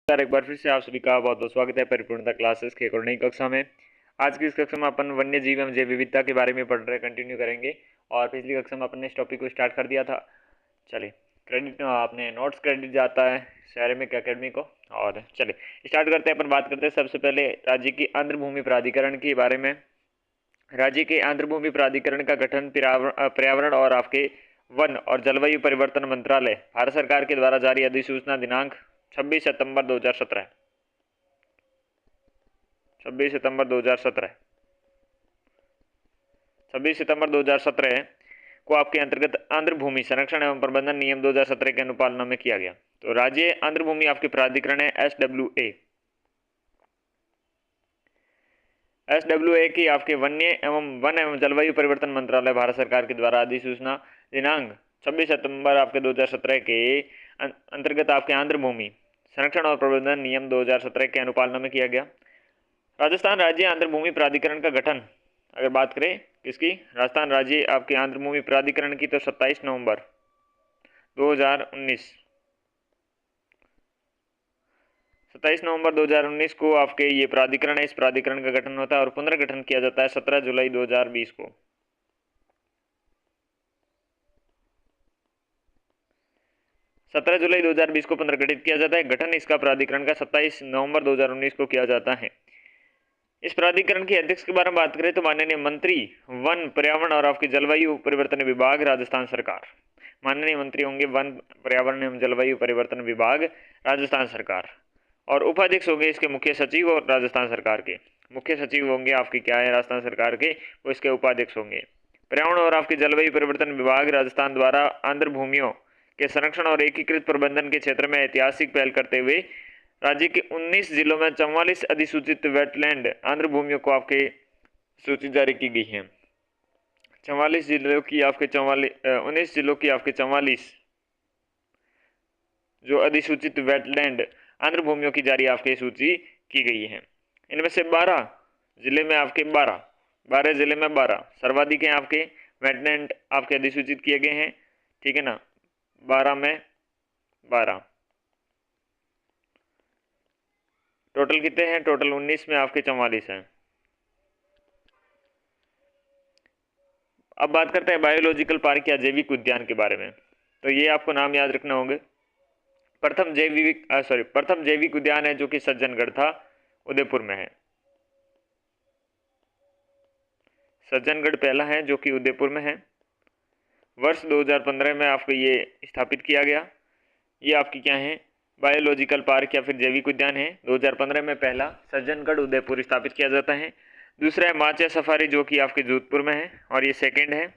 एक बार फिर से आप सभी का बहुत बहुत स्वागत है परिपूर्णता क्लासेस के एक और नई कक्षा में। आज की इस कक्षा में अपन वन्य जीव एवं जैव विविधता के बारे में पढ़ रहे कंटिन्यू करेंगे। और पिछली कक्षा में अपन ने इस टॉपिक को स्टार्ट कर दिया था। चलिए, क्रेडिट आपने नोट्स क्रेडिट जाता है शहर अकेडमी को। और चलिए स्टार्ट करते हैं। अपन बात करते हैं सबसे पहले राज्य की आंध्र भूमि प्राधिकरण के बारे में। राज्य के आंध्र भूमि प्राधिकरण का गठन पर्यावरण और आपके वन और जलवायु परिवर्तन मंत्रालय भारत सरकार के द्वारा जारी अधिसूचना दिनांक 26 सितंबर 2017 26 सितंबर 2017 26 सितंबर 2017 को आपके अंतर्गत आंध्र भूमि संरक्षण एवं प्रबंधन नियम 2017 के अनुपालना में किया गया। तो राज्य आंध्र भूमि आपके प्राधिकरण है SWA की आपके वन एवं जलवायु परिवर्तन मंत्रालय भारत सरकार के द्वारा अधिसूचना दिनांक 26 सितंबर आपके 2017 के अंतर्गत आपके आंध्र भूमि संरक्षण और प्रबंधन नियम 2017 के अनुपालना में किया गया। राजस्थान राज्य आंध्र भूमि प्राधिकरण का गठन अगर बात करें किसकी, राजस्थान राज्य आपके आंध्र भूमि प्राधिकरण की, तो 27 नवंबर 2019 को आपके ये प्राधिकरण है, इस प्राधिकरण का गठन होता है और पुनर्गठन किया जाता है 17 जुलाई 2020 को। 17 जुलाई 2020 को पुनर्गठित किया जाता है। गठन इसका प्राधिकरण का 27 नवंबर 2019 को किया जाता है। इस प्राधिकरण के अध्यक्ष के बारे में बात करें तो माननीय मंत्री वन पर्यावरण और आपके जलवायु परिवर्तन विभाग राजस्थान सरकार। माननीय मंत्री होंगे वन पर्यावरण एवं जलवायु परिवर्तन विभाग राजस्थान सरकार। और उपाध्यक्ष होंगे इसके मुख्य सचिव और राजस्थान सरकार के मुख्य सचिव होंगे आपके क्या है राजस्थान सरकार के, वो इसके उपाध्यक्ष होंगे। पर्यावरण और आपके जलवायु परिवर्तन विभाग राजस्थान द्वारा आंध्र भूमियों के संरक्षण और एकीकृत प्रबंधन के क्षेत्र में ऐतिहासिक पहल करते हुए राज्य के 19 जिलों में 44 अधिसूचित वेटलैंड आंध्र भूमियों को आपके सूची जारी की गई है। 19 जिलों की आपके 44 जो अधिसूचित वेटलैंड आंध्र भूमियों की जारी आपके सूची की गई है। इनमें से 12 जिले में 12 सर्वाधिक हैं आपके वेटलैंड आपके अधिसूचित किए गए हैं, ठीक है ना। 12 में 12 टोटल कितने हैं, टोटल 19 में आपके 44 हैं। अब बात करते हैं बायोलॉजिकल पार्क या जैविक उद्यान के बारे में। तो ये आपको नाम याद रखना होंगे। प्रथम जैविक उद्यान है जो कि सज्जनगढ़ था, उदयपुर में है। सज्जनगढ़ पहला है जो कि उदयपुर में है। वर्ष 2015 में आपको ये स्थापित किया गया। ये आपकी क्या है, बायोलॉजिकल पार्क या फिर जैविक उद्यान है। 2015 में पहला सज्जनगढ़ उदयपुर स्थापित किया जाता है। दूसरा है माचा सफारी जो कि आपके जोधपुर में है और ये सेकंड है।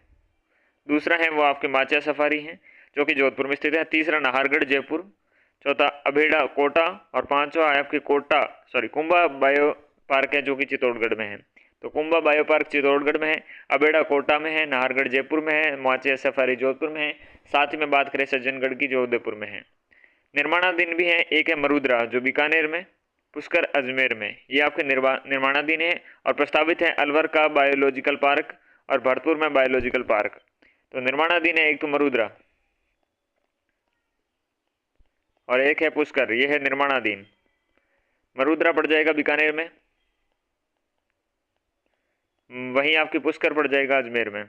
दूसरा है वो आपके माचा सफारी है जो कि जोधपुर में स्थित है। तीसरा नाहरगढ़ जयपुर, चौथा अभेड़ा कोटा और पांचवा है आपके कुंभा बायो पार्क है जो कि चित्तौड़गढ़ में है। तो कुंभा बायो पार्क चित्तौड़गढ़ में है, अभेड़ा कोटा में है, नाहरगढ़ जयपुर में है, माचा सफारी जोधपुर में है। साथ ही में बात करें सज्जनगढ़ की जो उदयपुर में है। निर्माणाधीन भी है, एक है मरुद्रा जो बीकानेर में, पुष्कर अजमेर में, ये आपके निर्माणाधीन है। और प्रस्तावित है अलवर का बायोलॉजिकल पार्क और भरतपुर में बायोलॉजिकल पार्क। तो निर्माणाधीन है एक तो मरुद्रा और एक है पुष्कर, ये है निर्माणाधीन। मरुद्रा पड़ जाएगा बीकानेर में, वहीं आपकी पुष्कर पड़ जाएगा अजमेर में।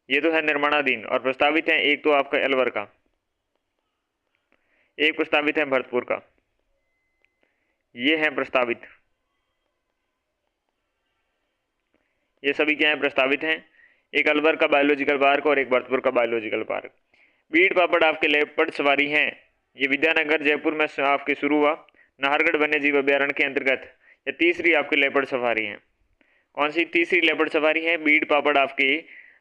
ये तो है निर्माणाधीन और प्रस्तावित है एक तो आपका अलवर का, एक प्रस्तावित है भरतपुर का। ये है प्रस्तावित, ये सभी क्या है प्रस्तावित हैं। एक अलवर का बायोलॉजिकल पार्क और एक भरतपुर का बायोलॉजिकल पार्क। बीड़ पापड़ आपके लेपर्ड सवारी हैं, ये विद्यानगर जयपुर में आपके शुरू हुआ। नाहरगढ़ वन्य जीव अभ्यारण्य के अंतर्गत ये तीसरी आपकी लेपर्ड सफारी है। कौन सी तीसरी लेपर्ड सफारी है, बीड़ पापड़ आपकी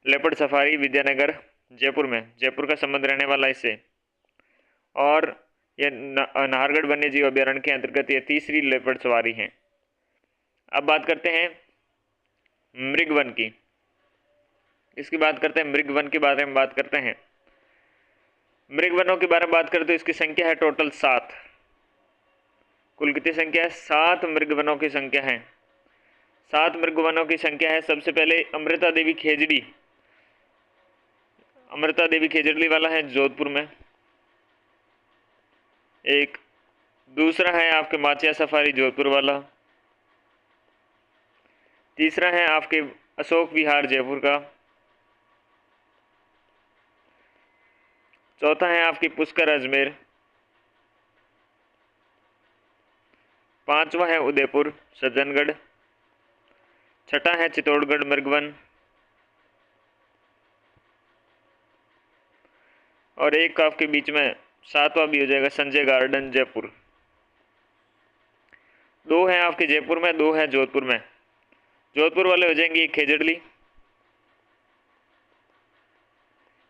लेपर्ड सफारी विद्यानगर जयपुर में, जयपुर का संबंध रहने वाला इससे। और ये नाहरगढ़ वन्य जीव अभ्यारण्य के अंतर्गत ये तीसरी लेपर्ड सवारी है। अब बात करते हैं मृगवन की, इसकी बात करते हैं, मृगवन के बारे में बात करते हैं। मृगवनों के बारे में बात करें तो इसकी संख्या है टोटल 7। कुल कितनी संख्या है, 7 मृगवनों की संख्या है। 7 मृगवनों की संख्या है। सबसे पहले अमृता देवी खेजड़ी वाला है जोधपुर में। एक दूसरा है आपके माचिया सफारी जोधपुर वाला। तीसरा है आपके अशोक विहार जयपुर का। चौथा है आपकी पुष्कर अजमेर। पांचवा है उदयपुर सज्जनगढ़। छठा है चित्तौड़गढ़ मृगवन। और एक आपके बीच में सातवां भी हो जाएगा संजय गार्डन जयपुर। दो है आपके जयपुर में, दो है जोधपुर में। जोधपुर वाले हो जाएंगे एक खेजड़ली,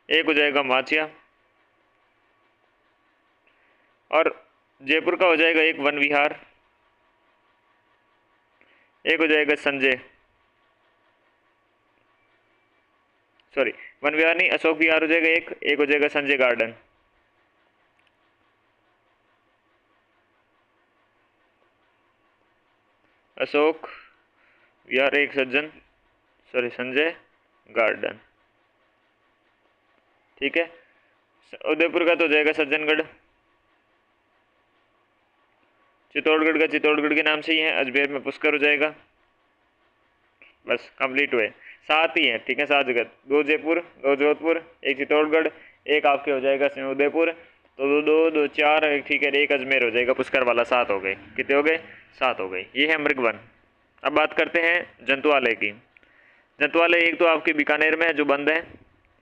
एक हो जाएगा माचिया, और जयपुर का हो जाएगा एक वन विहार, एक हो जाएगा संजय, सॉरी वन विहार नहीं, अशोक विहार हो जाएगा एक हो जाएगा संजय गार्डन। अशोक विहार एक संजय गार्डन। ठीक है। उदयपुर का तो हो जाएगा सज्जनगढ़। चित्तौड़गढ़ का चित्तौड़गढ़ के नाम से ही है। अजमेर में पुष्कर हो जाएगा। बस कंप्लीट हुए। 7 ही है। ठीक है, 7 जगह, 2 जयपुर, 2 जोधपुर, 1 चित्तौड़गढ़, एक आपके हो जाएगा उदयपुर, तो 2 4, ठीक है, 1 अजमेर हो जाएगा पुष्कर वाला। 7 हो गए। कितने हो गए? 7 हो गए। ये है मृगवन। अब बात करते हैं जंतुआलय की। जंतुआलय एक तो आपके बीकानेर में है जो बंद है,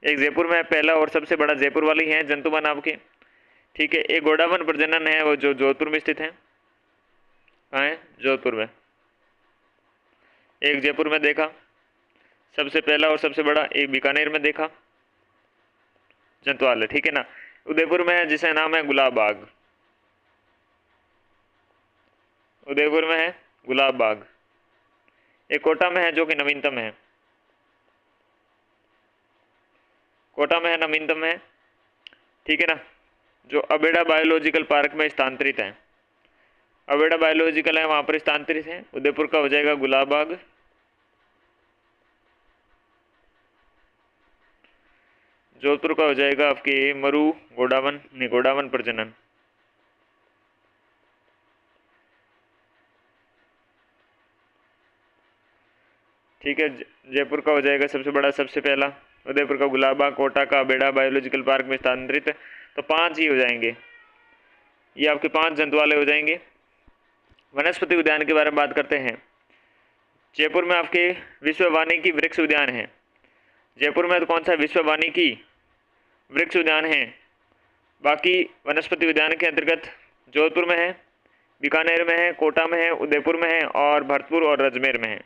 एक जयपुर में है, पहला और सबसे बड़ा जयपुर वाली है जंतुवन आपके। ठीक है। एक गोडावन प्रजनन है वो जो जोधपुर में स्थित है। कहाँ है? जोधपुर में। एक जयपुर में देखा सबसे पहला और सबसे बड़ा, एक बीकानेर में देखा जंतुआलय। ठीक है ना। उदयपुर में है जिसका नाम है गुलाब बाग। उदयपुर में है गुलाब बाग। एक कोटा में है जो कि नवीनतम है। कोटा में है, नवीनतम है। ठीक है ना। जो अबेड़ा बायोलॉजिकल पार्क में स्थानांतरित है। अबेड़ा बायोलॉजिकल है वहाँ पर स्थानांतरित है। उदयपुर का हो जाएगा गुलाब बाग। जोधपुर का हो जाएगा आपके मरु गोडावन प्रजनन। ठीक है। जयपुर का हो जाएगा सबसे बड़ा सबसे पहला। उदयपुर का गुलाब बाग, कोटा का अबेड़ा बायोलॉजिकल पार्क में स्थानांतरित। तो 5 ही हो जाएंगे। ये आपके 5 जंतुआलय हो जाएंगे। वनस्पति उद्यान के बारे में बात करते हैं। जयपुर में आपके विश्व वानिकी वृक्ष उद्यान है। जयपुर में तो कौन सा विश्व वानिकी वृक्ष उद्यान है। बाकी वनस्पति उद्यान के अंतर्गत जोधपुर में है, बीकानेर में है, कोटा में है, उदयपुर में है और भरतपुर और अजमेर में है।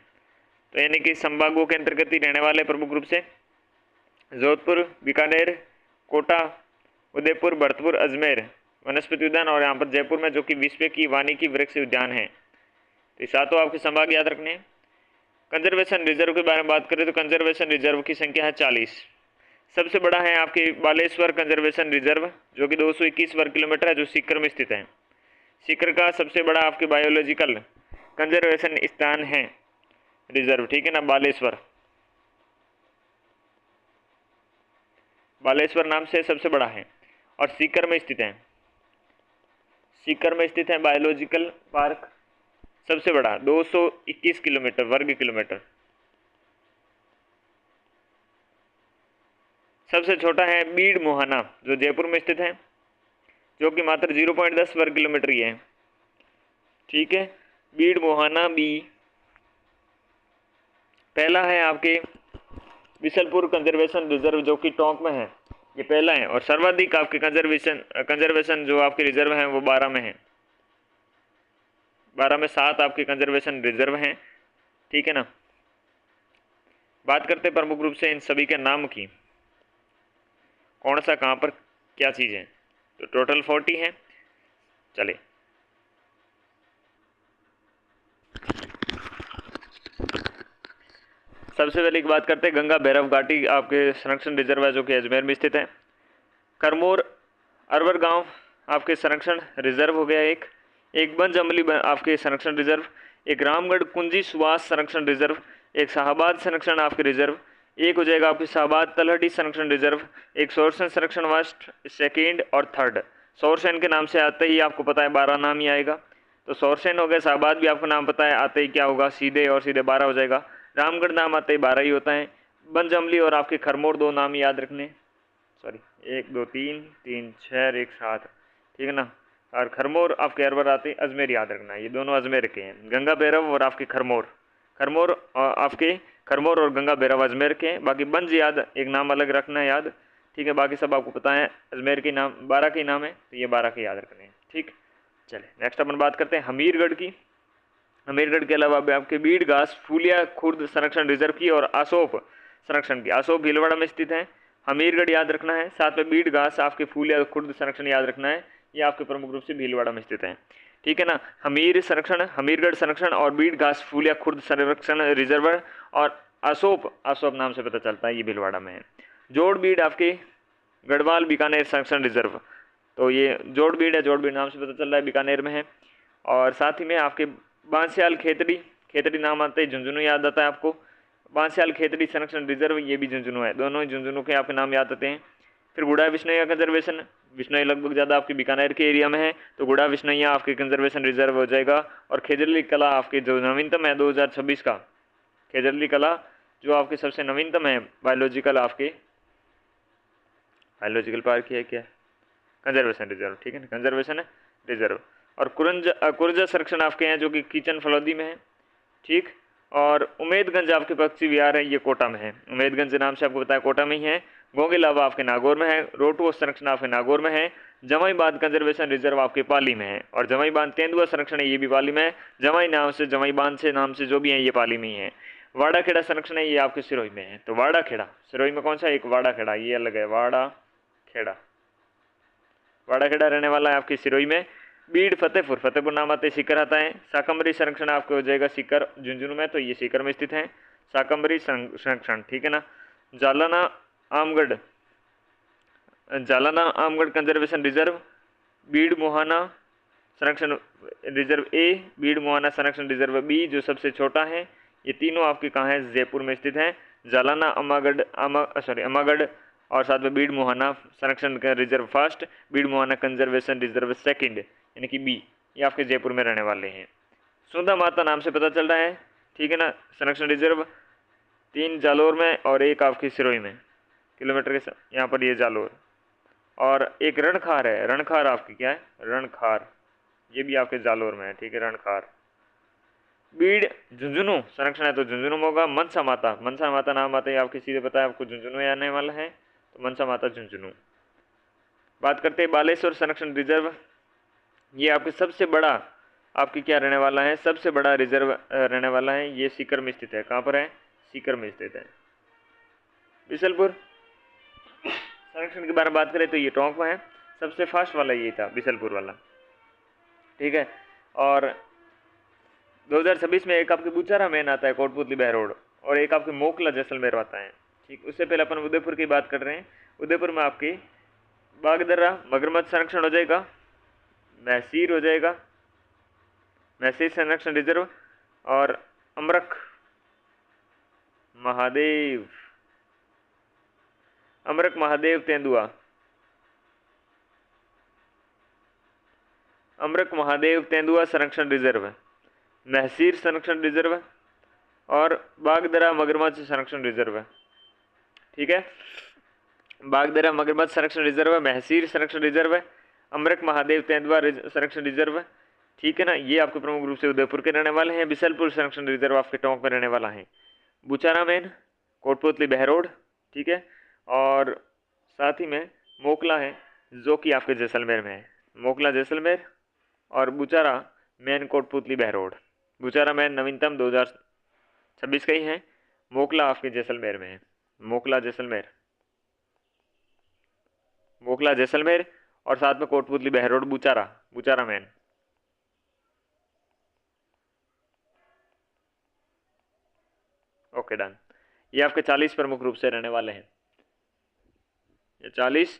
तो यानी कि संभागों के अंतर्गत ही रहने वाले प्रमुख रूप से जोधपुर, बीकानेर, कोटा, उदयपुर, भरतपुर, अजमेर वनस्पति उद्यान, और यहाँ पर जयपुर में जो कि विश्व की वानिकी वृक्ष उद्यान है। तो ये सातों आपके संभाग याद रखने हैं। कंजर्वेशन रिजर्व के बारे में बात करें तो कंजर्वेशन रिजर्व की संख्या है 40। सबसे बड़ा है आपके बालेश्वर कंजर्वेशन रिजर्व जो कि 221 वर्ग किलोमीटर है, जो सीकर में स्थित है। सीकर का सबसे बड़ा आपके बायोलॉजिकल कंजर्वेशन स्थान है रिजर्व। ठीक है ना। बालेश्वर नाम से सबसे बड़ा है और सीकर में स्थित है। सीकर में स्थित है बायोलॉजिकल पार्क सबसे बड़ा, 221 किलोमीटर वर्ग किलोमीटर। सबसे छोटा है बीड़ मोहाना जो जयपुर में स्थित है, जो कि मात्र 0.10 वर्ग किलोमीटर ही है। ठीक है। बीड़ मोहाना बी। पहला है आपके बिशलपुर कंजर्वेशन रिजर्व जो कि टोंक में है, ये पहला है। और सर्वाधिक आपके कंजर्वेशन जो आपके रिजर्व हैं वो 12 में है। 12 में 7 आपके कंजर्वेशन रिजर्व हैं। ठीक है ना। बात करते हैं प्रमुख रूप से इन सभी के नाम की, कौन सा कहाँ पर क्या चीज़ है। तो टोटल 40 है। चलिए सबसे पहले एक बात करते हैं गंगा भैरव घाटी आपके संरक्षण रिजर्व है जो कि अजमेर में स्थित है। करमोर अरवर गांव आपके संरक्षण रिजर्व हो गया एक बंज अमली आपके संरक्षण रिजर्व, एक रामगढ़ कुंजी सुवास संरक्षण रिजर्व, एक शाहबाद संरक्षण आपके रिजर्व, एक हो जाएगा आपकी शाहबाद तलहटी संरक्षण रिजर्व, एक सोरसन संरक्षण फर्स्ट, सेकेंड और थर्ड। शौरसेन के नाम से आते ही आपको पता है 12 नाम ही आएगा, तो शौरसेन हो गया। शाहबाद भी आपको नाम पता है, आते ही क्या होगा, सीधे और सीधे 12 हो जाएगा। रामगढ़ नाम आते ही 12 ही होता है। बनजमली और आपके खरमोर 2 नाम याद रखने, सॉरी 1 2 3 3 6 और 1 7, ठीक है ना। और खरमोर आपके अरवर आते अजमेर याद रखना है, ये दोनों अजमेर के हैं। गंगा भैरव और आपके खरमोर, खरमोर आपके खरमोर और गंगा भैरव अजमेर के हैं। बाकी बंज याद एक नाम अलग रखना है याद, ठीक है। बाकी सब आपको पता है अजमेर के नाम 12 के नाम है, तो ये 12 के याद रखने हैं, ठीक। चले नेक्स्ट अपन बात करते हैं हमीरगढ़ की। हमीरगढ़ के अलावा आपके बीड़ घास फूलिया खुर्द संरक्षण रिजर्व की और आसोप संरक्षण की। आसोप भीलवाड़ा में स्थित है, हमीरगढ़ याद रखना है। साथ में बीड़ घास आपके फूलिया खुर्द संरक्षण याद रखना है, ये आपके प्रमुख रूप से भीलवाड़ा में स्थित है, ठीक है ना। हमीर संरक्षण, हमीरगढ़ संरक्षण और बीड़ घास फूलिया खुर्द संरक्षण रिजर्वर और आसोप, आसोप नाम से पता चलता है ये भीलवाड़ा में है। जोड़ बीड़ आपके गढ़वाल बीकानेर संरक्षण रिजर्व, तो ये जोड़ बीड़ है, जोड़ बीड़ नाम से पता चल रहा है बीकानेर में है। और साथ ही में आपके बांसियाल खेतड़ी, खेतड़ी नाम आते ही झुंझुनू याद आता है आपको। बांसियाल खेतड़ी संरक्षण रिजर्व ये भी झुंझुनू है, दोनों ही झुंझुनू के आपके नाम याद आते हैं। फिर गुड़ा विष्णुया कंजर्वेशन, विष्णुई लगभग ज़्यादा आपके बीकानेर के एरिया में है, तो गुड़ा विष्णुया आपके कंजर्वेशन रिजर्व हो जाएगा। और खेजरली कला आपके जो नवीनतम है 2026 का, खेजरली कला जो आपके सबसे नवीनतम है बायोलॉजिकल आपके बायोलॉजिकल पार्क है क्या, कंजर्वेशन रिजर्व, ठीक है ना, कंजर्वेशन रिजर्व। और कुरजा संरक्षण आपके हैं जो कि किचन फलौदी में है, ठीक। और उमेदगंज आपके पक्षी विहार है, ये कोटा में है। उमेदगंज नाम से आपको बताया कोटा में ही है। गोंगेलावा आपके नागौर में है। रोटुआ संरक्षण आपके नागौर में है। जमाई बांध कंजर्वेशन रिजर्व आपके पाली में है। और जमाई बांध तेंदुआ संरक्षण है, ये भी पाली में है। जमाई नाम से, जमाई बांध से नाम से जो भी है ये पाली में ही है। वाड़ा खेड़ा संरक्षण है, ये आपके सिरोही में है। तो वाड़ा खेड़ा सिरोही में कौन सा, एक वाड़ा खेड़ा, ये अलग है। वाड़ा खेड़ा, वाड़ा खेड़ा रहने वाला है आपकी सिरोही में। बीड़ फतेहपुर, फतेहपुर नाम आते सीकर आता है। साकंबरी संरक्षण आपको हो जाएगा सीकर झुंझुनू में, तो ये सीकर में स्थित है साकंबरी संरक्षण, ठीक है ना। जालाना आमगढ़, जालाना आमगढ़ कंजर्वेशन रिजर्व, बीड़ मुहाना संरक्षण रिजर्व ए, बीड़ मुहाना संरक्षण रिजर्व बी जो सबसे छोटा है। ये तीनों आपके कहाँ है, जयपुर में स्थित है। जालाना अमागढ़ अमागढ़ और साथ में बीड़ मुहाना संरक्षण रिजर्व फर्स्ट, बीड़ मुहाना कंजर्वेशन रिजर्व सेकंड यानी कि बी, ये आपके जयपुर में रहने वाले हैं। सुंदा माता नाम से पता चल रहा है, ठीक है ना। संरक्षण रिजर्व 3 जालोर में और 1 आपकी सिरोही में, किलोमीटर के यहाँ पर ये जालोर। और एक रणखार है, रणखार आपकी क्या है, रणखार, ये भी आपके जालोर में है, ठीक है, रणखार। बीड़ झुंझुनू संरक्षण है तो झुंझुनू में होगा। मनसा माता, मनसा माता नाम आते हैं आपके सीधे पता है आपको झुंझुनू आने वाला है, तो मनसा माता झुंझुनू। बात करते हैं बालेश्वर संरक्षण रिजर्व, ये आपके सबसे बड़ा आपकी क्या रहने वाला है, सबसे बड़ा रिजर्व रहने वाला है। ये सीकर में स्थित है, कहाँ पर है, सीकर में स्थित है। बिसलपुर संरक्षण के बारे में बात करें तो ये टोंक में है, सबसे फास्ट वाला ये था बिसलपुर वाला, ठीक है। और 2026 में एक आपके बुचारा मेन आता है कोटपुतली बहरोड, और एक आपके मोकला जैसलमेर आता है, ठीक। उससे पहले अपन उदयपुर की बात कर रहे हैं। उदयपुर में आपकी बागदर्रा मगरमच्छ संरक्षण हो जाएगा, महसीर हो जाएगा, महसीर संरक्षण रिजर्व। और अमरख महादेव, अमरक महादेव तेंदुआ, अमरक महादेव तेंदुआ संरक्षण रिजर्व, महसीर संरक्षण रिजर्व और बागदरा मगरमच्छ संरक्षण रिजर्व, ठीक है। बागदरा मगरमच्छ संरक्षण रिजर्व, महसीर संरक्षण रिजर्व, अमरक महादेव तेंदुआ संरक्षण रिजर्व, ठीक है ना। ये आपके प्रमुख रूप से उदयपुर के रहने वाले हैं। बिसलपुर संरक्षण रिजर्व आपके टोंक में रहने वाला है। बुचारा मेन कोटपुतली बहरोड, ठीक है। और साथ ही में मोकला है जो कि आपके जैसलमेर में है, मोकला जैसलमेर। और बुचारा मेन कोटपुतली बहरोड, बुचारा मेन नवीनतम 2026 का ही है। मोकला आपके जैसलमेर में है, मोकला जैसलमेर, मोकला जैसलमेर। और साथ में Kotputli Behror Buchara, Buchara main. Okay done, ये आपके 40 प्रमुख रूप से रहने वाले हैं, ये 40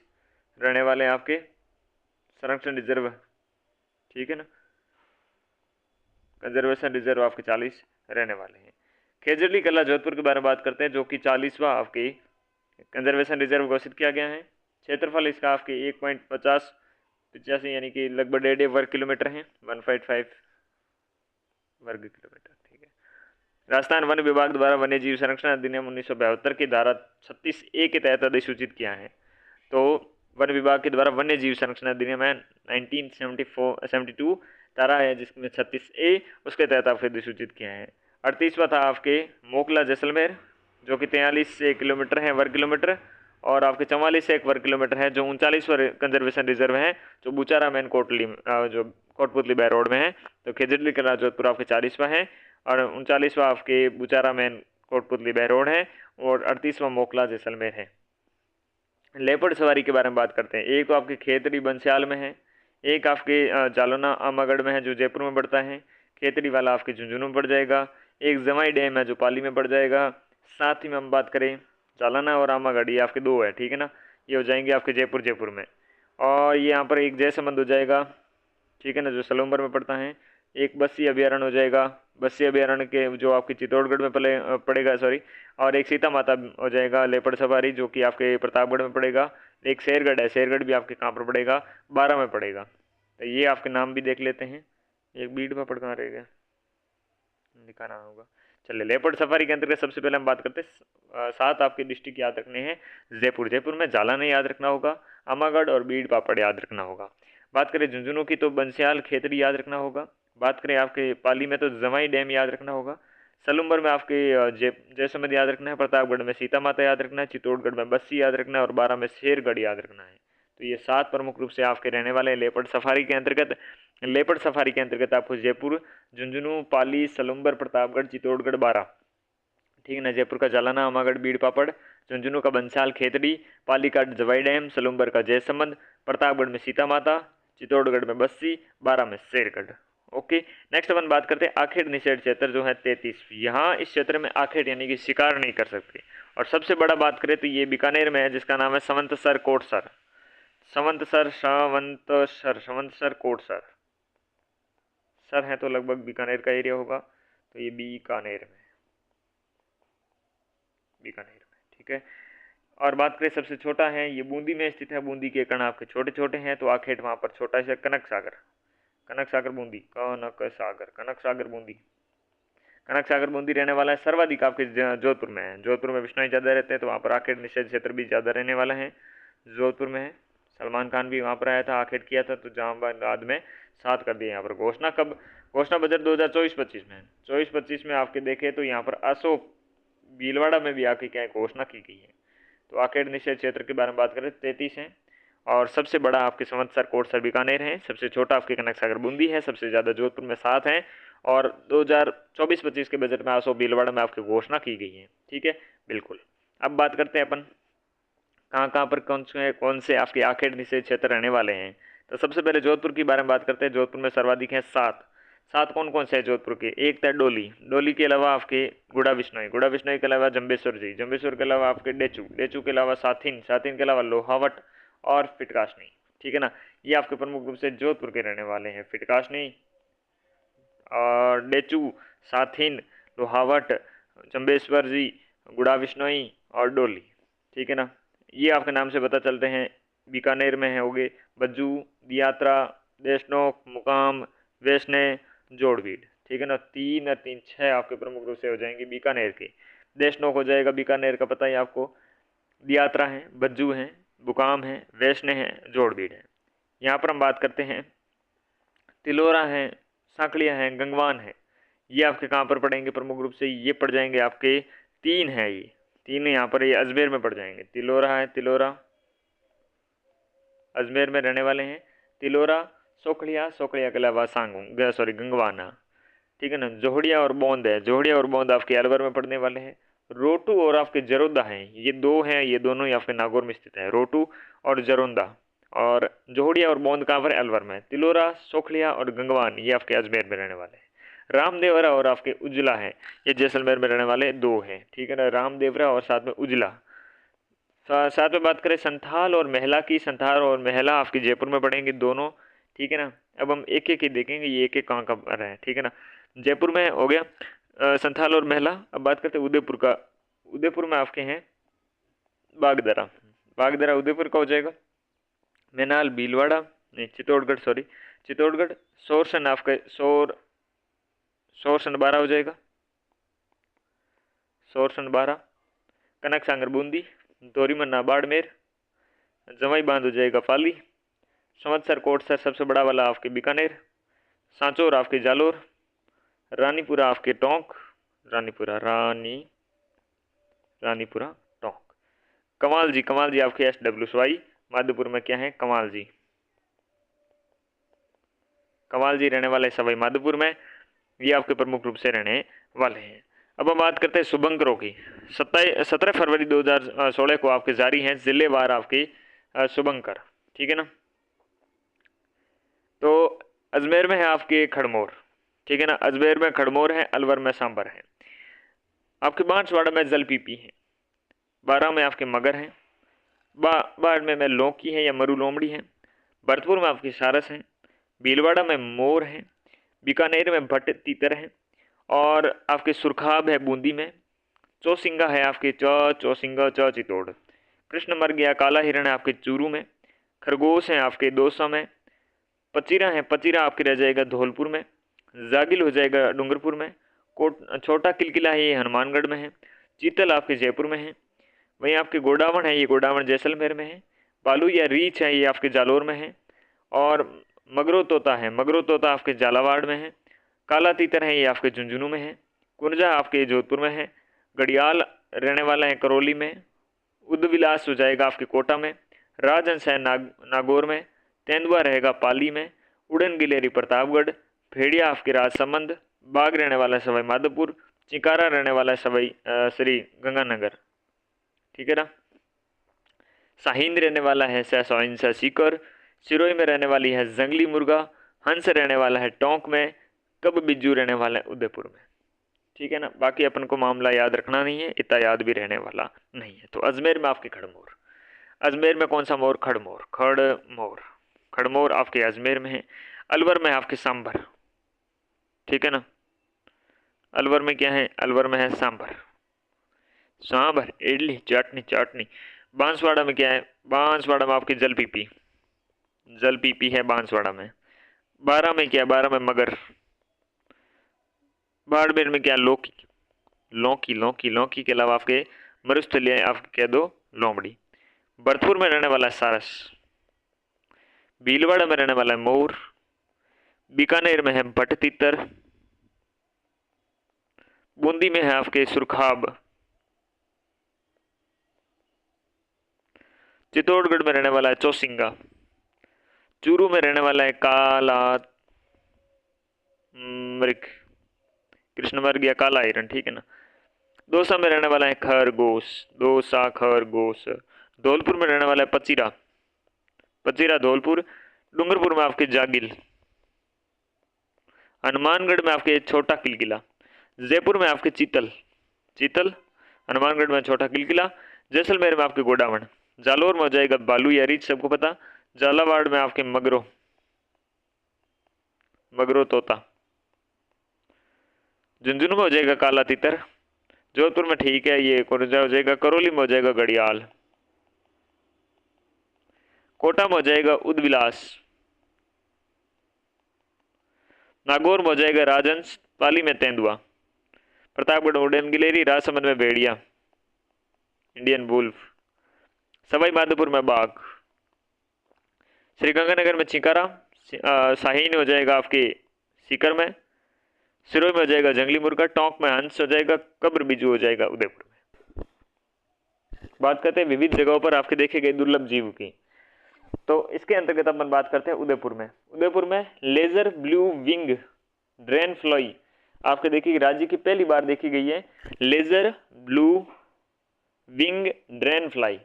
रहने वाले हैं आपके संरक्षण रिजर्व, ठीक है ना। कंजर्वेशन रिजर्व आपके 40 रहने वाले हैं। खेजरली कला जोधपुर के बारे में बात करते हैं जो कि 40वां आपके कंजर्वेशन रिजर्व घोषित किया गया है। क्षेत्रफल इसका आपके 1.50 85 यानी कि लगभग 1.5 वर्ग किलोमीटर हैं, 155 वर्ग किलोमीटर। ठीक है। राजस्थान वन विभाग द्वारा वन्य जीव संरक्षण अधिनियम 1972 की धारा 36A के तहत अधिसूचित किया है। तो वन विभाग के द्वारा वन्य जीव संरक्षण अधिनियम है 1972 धारा है जिसमें 36A उसके तहत आपके अधिसूचित किया है। 38वां था आपके मोकला जैसलमेर जो कि 43 किलोमीटर है वर्ग किलोमीटर, और आपके 44 से 1 वर्ग किलोमीटर है जो 39वां कंजर्वेशन रिजर्व है जो बुचारा मैन कोटली जो कोटपुतली बाय रोड में है। तो खेजड़ली कला जोधपुर आपके 40वां है, और 39वां आपके बुचारा मैन कोटपुतली बाय रोड है, और 38वां मोकला जैसलमेर है। लेपर्ड सवारी के बारे में बात करते हैं। एक तो आपके खेतड़ी बंसियाल में है, एक आपके जालौना आमागढ़ में है जो जयपुर में पड़ता है, खेतड़ी वाला आपके झुंझुनू में पड़ जाएगा, एक जमाई डैम है जो पाली में पड़ जाएगा। साथ ही में हम बात करें जालना और आमागढ़, ये आपके 2 है, ठीक है ना, ये हो जाएंगे आपके जयपुर में। और ये यहाँ पर एक जयसमंद हो जाएगा, ठीक है ना, जो सलूम्बर में पड़ता है। एक बस्सी अभ्यारण्य हो जाएगा, बस्सी अभ्यारण्य के जो आपके चित्तौड़गढ़ में पड़ेगा सॉरी, और एक सीता माता हो जाएगा लेपर्ड सफारी जो कि आपके प्रतापगढ़ में पड़ेगा। एक शेरगढ़ है, शेरगढ़ भी आपके कहाँ पर पड़ेगा, 12 में पड़ेगा। तो ये आपके नाम भी देख लेते हैं। एक बीड़ पापड़ कहाँ रहेगा, दिखाना होगा। चलिए, लेपर्ड सफारी के अंतर्गत सबसे पहले हम बात करते हैं 7 आपके डिस्ट्रिक्ट याद रखने हैं। जयपुर में जालना याद रखना होगा, आमागढ़ और बीड़ पापड़ याद रखना होगा। बात करें झुंझुनू की तो बंसियाल खेतड़ी याद रखना होगा। बात करें आपके पाली में तो जमाई डैम याद रखना होगा। सलूम्बर में आपके जयसमंद याद रखना है, प्रतापगढ़ में सीता माता याद रखना है, चित्तौड़गढ़ में बस्सी याद रखना है, और 12 में शेरगढ़ याद रखना है। तो ये 7 प्रमुख रूप से आपके रहने वाले लेपर्ड सफारी के अंतर्गत। लेपर्ड सफारी के अंतर्गत आपको जयपुर, झुंझुनू, पाली, सलूम्बर, प्रतापगढ़, चित्तौड़गढ़ 12, ठीक है ना, जयपुर का जालना, आमागढ़, बीड़ पापड़, झुंझुनू का बंसाल खेतड़ी, पाली का जवाई डैम, सलूम्बर का जयसमंद, प्रतापगढ़ में सीता माता, चित्तौड़गढ़ में बस्सी, 12 में शेरगढ़। ओके, नेक्स्ट अपन बात करते हैं आखेट निषेध क्षेत्र जो है 33। यहाँ इस क्षेत्र में आखेट यानी कि शिकार नहीं कर सकते। और सबसे बड़ा बात करें तो ये बीकानेर में है जिसका नाम है संवतसर कोटसर। संवतसर कोटसर, सर है तो लगभग बीकानेर का एरिया होगा, तो ये बीकानेर में, ठीक है। और बात करें सबसे छोटा है, ये बूंदी में स्थित है। बूंदी के कण आपके छोटे छोटे हैं, तो आखेट वहाँ पर छोटा सा कनक सागर बूंदी, कनक सागर बूंदी रहने वाला है। सर्वाधिक आपके जोधपुर में है। जोधपुर में विष्णु ज़्यादा रहते हैं तो वहाँ पर आखेट निषेध क्षेत्र भी ज़्यादा रहने वाला है। जोधपुर में है। सलमान खान भी वहाँ पर आया था, आखेट किया था, तो जहांबाद में 7 कर दिया। यहाँ पर घोषणा बजट 2024-25 में 24-25 में आपके देखें तो यहाँ पर अशोक भीलवाड़ा में भी आपकी क्या घोषणा की गई है। तो आखेट निषेध क्षेत्र के बारे में बात करें 33 हैं, और सबसे बड़ा आपके संवतसर कोटसर बीकानेर है, सबसे छोटा आपके कनक सागर बूंदी है, सबसे ज़्यादा जोधपुर में 7 हैं, और 2024-25 के बजट में अशोक भीलवाड़ा में आपकी घोषणा की गई है, ठीक है, बिल्कुल। अब बात करते हैं अपन कहाँ पर कौन से आपके आखेट निषेध क्षेत्र रहने वाले हैं। तो सबसे पहले जोधपुर के बारे में बात करते हैं। जोधपुर में सर्वाधिक हैं 7 कौन से हैं जोधपुर के। एक था डोली के अलावा आपके गुड़ा विश्नोई के अलावा जम्बेश्वर के अलावा आपके डेचू के अलावा साथिन के अलावा लोहावट और फिटकाशनी, ठीक है ना। ये आपके प्रमुख रूप से जोधपुर के रहने वाले हैं। फिटकाशनी और डेचू, साथिन, लोहावट, जम्बेश्वर जी, गुड़ा विश्नोई और डोली, ठीक है ना। ये आपके नाम से पता चलते हैं। बीकानेर में है होगे बज्जू, दियात्रा, देशनोक, मुकाम, वैष्णे, जोड़बीड़, ठीक है ना। 3 और 3 6 आपके प्रमुख रूप से हो जाएंगे बीकानेर के। देशनोक हो जाएगा बीकानेर का, पता है आपको। दियात्रा है, बज्जू है, बुकाम है, वैष्णे है, जोड़बीड़ है। यहाँ पर हम बात करते हैं तिलोरा है, सांकलिया है, गंगवान है। ये आपके कहाँ पर पड़ेंगे प्रमुख रूप से, ये पड़ जाएंगे आपके 3 है, ये 3 यहाँ पर, ये अजमेर में पड़ जाएंगे। तिलोरा है, तिलोरा अजमेर में रहने वाले हैं। तिलोरा, सोखड़िया के अलावा गंगवाना, ठीक है ना। जोहड़िया और बौंद है, जोहड़िया और बौंद आपके अलवर में पड़ने वाले हैं। रोटू और आपके जरोदा हैं, ये 2 हैं, ये दोनों ही आपके नागौर में स्थित है, रोटू और जरोदा। और जोहड़िया और बौंद कहाँ पर, अलवर में। तिलोरा, सोखलिया और गंगवान ये आपके अजमेर में रहने वाले हैं। रामदेवरा और आपके उजला है, ये जैसलमेर में रहने वाले 2 हैं, ठीक है ना। रामदेवरा और साथ में उजला। साथ में बात करें संथाल और महिला की, संथाल और महिला आपकी जयपुर में पड़ेंगे दोनों, ठीक है ना। अब हम एक एक ही देखेंगे ये एक कहाँ का रहे हैं, ठीक है ना। जयपुर में हो गया संथाल और महिला। अब बात करते हैं उदयपुर का। उदयपुर में आपके हैं बागदरा उदयपुर का हो जाएगा। मैनाल भीलवाड़ा, नहीं चित्तौड़गढ़, सॉरी चित्तौड़गढ़। सोरसन आपका सोरसन 12 हो जाएगा, सोरसन 12। कनक सांगर बूंदी, दोरीमन्ना बाड़मेर, जवाई बांध हो जाएगा पाली, संवत्सर कोटसर सबसे बड़ा वाला आपके बीकानेर, सांचौर आपके जालोर, रानीपुरा आपके टोंक, रानीपुरा टोंक। कमाल जी आपके SW सवाई माधोपुर में क्या है, कमाल जी रहने वाले सवाई माधोपुर में, ये आपके प्रमुख रूप से रहने वाले हैं। अब हम बात करते हैं शुभंकरों की। 17 फरवरी 2016 को आपके जारी हैं जिलेवार आपके शुभंकर, ठीक है ना। तो अजमेर में है आपके खड़मोर, ठीक है ना, अजमेर में खड़मोर है, अलवर में सांबर है, आपके बांसवाड़ा में जलपीपी है, बारा में आपके मगर हैं, बाड़मेर में लौकी है या मरु लोमड़ी है, भरतपुर में आपकी सारस है, भीलवाड़ा में मोर है, बीकानेर में भट्ट तीतर है, और आपके सुरखाब है बूंदी में, चौसिंगा है आपके चौसिंगा चित्तौड़, कृष्णमर्ग या काला हिरण है आपके चूरू में, खरगोश है आपके दौसा में, पचीरा है, पचीरा आपके रह जाएगा धौलपुर में, जागिल हो जाएगा डूंगरपुर में, छोटा किलकिला है ये हनुमानगढ़ में है, चीतल आपके जयपुर में है, वहीं आपके गोडावण है, ये गोडावण जैसलमेर में है, बालू या रीछ है ये आपके जालोर में है, और मगरो तोता आपके झालावाड़ में है, काला तीतर है ये आपके झुंझुनू में है, कुंजा आपके जोधपुर में है, घड़ियाल रहने वाला है करौली में, उद्विलास हो जाएगा आपके कोटा में, राजहंस है नागौर में, तेंदुआ रहेगा पाली में, उड़न गिलेरी प्रतापगढ़, भेड़िया आपके राजसमंद, बाघ रहने वाला है सवाई माधोपुर, चिकारा रहने वाला है सवाई श्री गंगानगर, ठीक है ना। साहिंद रहने वाला है सहसा सीकर, सिरोही में रहने वाली है जंगली मुर्गा, हंस रहने वाला है टोंक में, कब बिज्जू रहने वाला है उदयपुर में, ठीक है ना। बाकी अपन को मामला याद रखना नहीं है, इतना याद भी रहने वाला नहीं है। तो अजमेर में आपके खड़मोर, अजमेर में कौन सा मोर, खड़मोर आपके अजमेर में है। अलवर में आपके सांबर, ठीक है ना, अलवर में क्या है, अलवर में है सांबर, इडली चाटनी। बांसवाड़ा में क्या है, बांसवाड़ा में आपकी जलपीपी है बांसवाड़ा में। बारा में क्या है, बारा में मगर। बाड़मेर में क्या, लौकी के अलावा आपके मरुस्थलीय आपके कह दो लोमड़ी। भरतपुर में रहने वाला है सारस, भीलवाड़ा में रहने वाला है मोर, बीकानेर में है भट्ट तीतर, बूंदी में है आपके सुरखाब, चित्तौड़गढ़ में रहने वाला है चौसिंगा, चूरू में रहने वाला है काला मृग, कृष्णमर्ग या काला हिरण, ठीक है ना। दौसा में रहने वाला है खरगोश, धौलपुर में रहने वाला है पचीरा धौलपुर, डूंगरपुर में आपके जागिल, हनुमानगढ़ में आपके छोटा किलकिला, जयपुर में आपके चीतल, हनुमानगढ़ में छोटा किलकिला, जैसलमेर में आपके गोडावण, जालोर में हो जाएगा बालू या रीछ सबको पता, झालावाड़ में आपके मगरो तोता, झुंझुनू में हो जाएगा काला तीतर, जोधपुर में ठीक है ये कुरजा हो जाएगा, करौली में हो जाएगा घड़ियाल, कोटा में हो जाएगा उद्विलास, नागौर में हो जाएगा राजहंस, पाली में तेंदुआ, प्रतापगढ़ उड़न गिलेरी, राजसमंद में भेड़िया इंडियन वुल्फ, सवाई माधोपुर में बाघ, श्रीगंगानगर में चिकारा, शाहीन हो जाएगा आपके सीकर में, सिरोही में हो जाएगा जंगली मुर्गा, टोंक में हंस हो जाएगा, कब्र बिजू हो जाएगा उदयपुर में। बात करते हैं विविध जगहों पर आपके देखे गए दुर्लभ जीव की। तो इसके अंतर्गत अपन बात करते हैं उदयपुर में lesser blue wing dragonfly आपके देखी राज्य की पहली बार देखी गई है। Lesser blue wing dragonfly,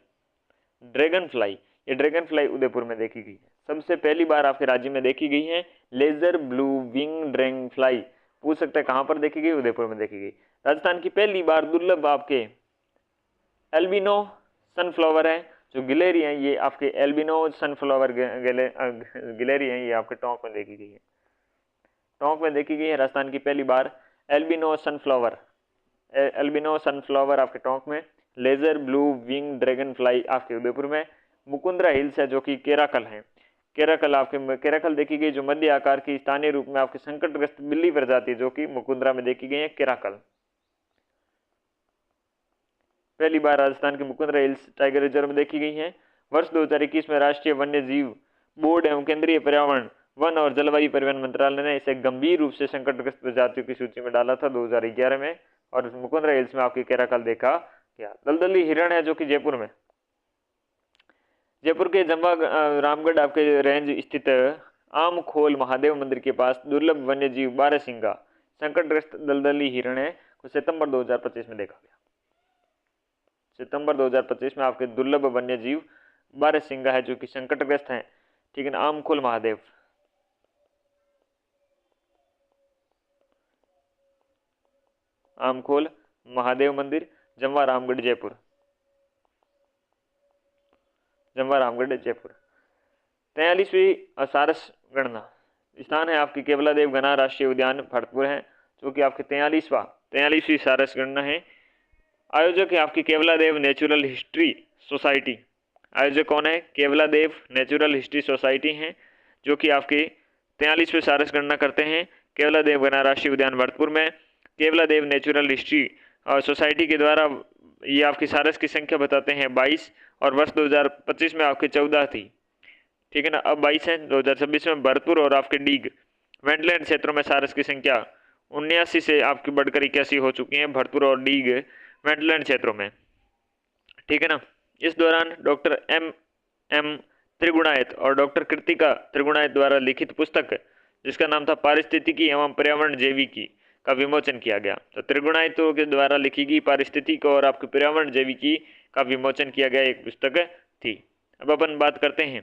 ये ड्रैगन फ्लाई उदयपुर में देखी गई है, सबसे पहली बार आपके राज्य में देखी गई है lesser blue wing dragonfly. पूछ सकते हैं कहां पर देखी गई, उदयपुर में देखी गई। राजस्थान की पहली बार दुर्लभ आपके एल्बिनो सनफ्लावर है जो गिलेरी है, ये आपके एल्बिनो सनफ्लावर गिलेरी है, ये आपके टोंक में देखी गई है, राजस्थान की पहली बार एल्बिनो सनफ्लावर आपके टोंक में, lesser blue wing dragonfly आपके उदयपुर में। मुकुंदरा हिल्स है जो कि केराकल है, केराकल, आपके केराकल देखी गई जो मध्य आकार की स्थानीय रूप में आपके संकटग्रस्त बिल्ली प्रजाति जो कि मुकुंदरा में देखी गई है, केराकल। पहली बार राजस्थान के मुकुंदरा हिल्स टाइगर रिजर्व में देखी गई है। वर्ष 2021 में राष्ट्रीय वन्य जीव बोर्ड एवं केंद्रीय पर्यावरण, वन और जलवायु परिवहन मंत्रालय ने इसे गंभीर रूप से संकटग्रस्त प्रजातियों की सूची में डाला था 2011 में, और मुकुंदरा हिल्स में आपकी केराकल देखा गया। दलदली हिरण है जो कि जयपुर में, जयपुर के जम्वा रामगढ़ आपके रेंज स्थित आम खोल महादेव मंदिर के पास दुर्लभ वन्य जीव बारहसिंगा संकटग्रस्त दलदली हिरण है को सितंबर 2025 में देखा गया। सितंबर 2025 में आपके दुर्लभ वन्य जीव बारहसिंगा है जो कि संकटग्रस्त हैं, ठीक है ना। आमखोल महादेव, आमखोल महादेव मंदिर, जम्वा रामगढ़ जयपुर, जम्वा रामगढ़ जयपुर। 43वीं सारस गणना स्थान है आपकी केवलादेव घना राष्ट्रीय उद्यान भरतपुर है, जो कि आपके 43वीं सारस गणना है। आयोजक है आपकी केवलादेव नेचुरल हिस्ट्री सोसाइटी। आयोजक कौन है? केवलादेव नेचुरल हिस्ट्री सोसाइटी हैं, जो कि आपके 43वीं सारस गणना करते हैं केवलादेव घना राष्ट्रीय उद्यान भरतपुर में। केवलादेव नेचुरल हिस्ट्री सोसाइटी के द्वारा ये आपकी सारस की संख्या बताते हैं 22, और वर्ष 2025 में आपके 14 थी, ठीक है ना। अब 22 है। 2026 में भरतपुर और आपके डीग वेटलैंड क्षेत्रों में सारस की संख्या 79 से आपकी बढ़कर 81 हो चुकी है, भरतपुर और डीग वेटलैंड क्षेत्रों में, ठीक है ना। इस दौरान डॉक्टर एम त्रिगुणायत और डॉक्टर कृतिका त्रिगुणायत द्वारा लिखित पुस्तक जिसका नाम था पारिस्थितिकी एवं पर्यावरण जैविकी का विमोचन किया गया। तो त्रिगुणायतों के द्वारा लिखी गई पारिस्थितिकी और आपके पर्यावरण जैविकी का विमोचन किया गया एक पुस्तक थी। अब अपन बात करते हैं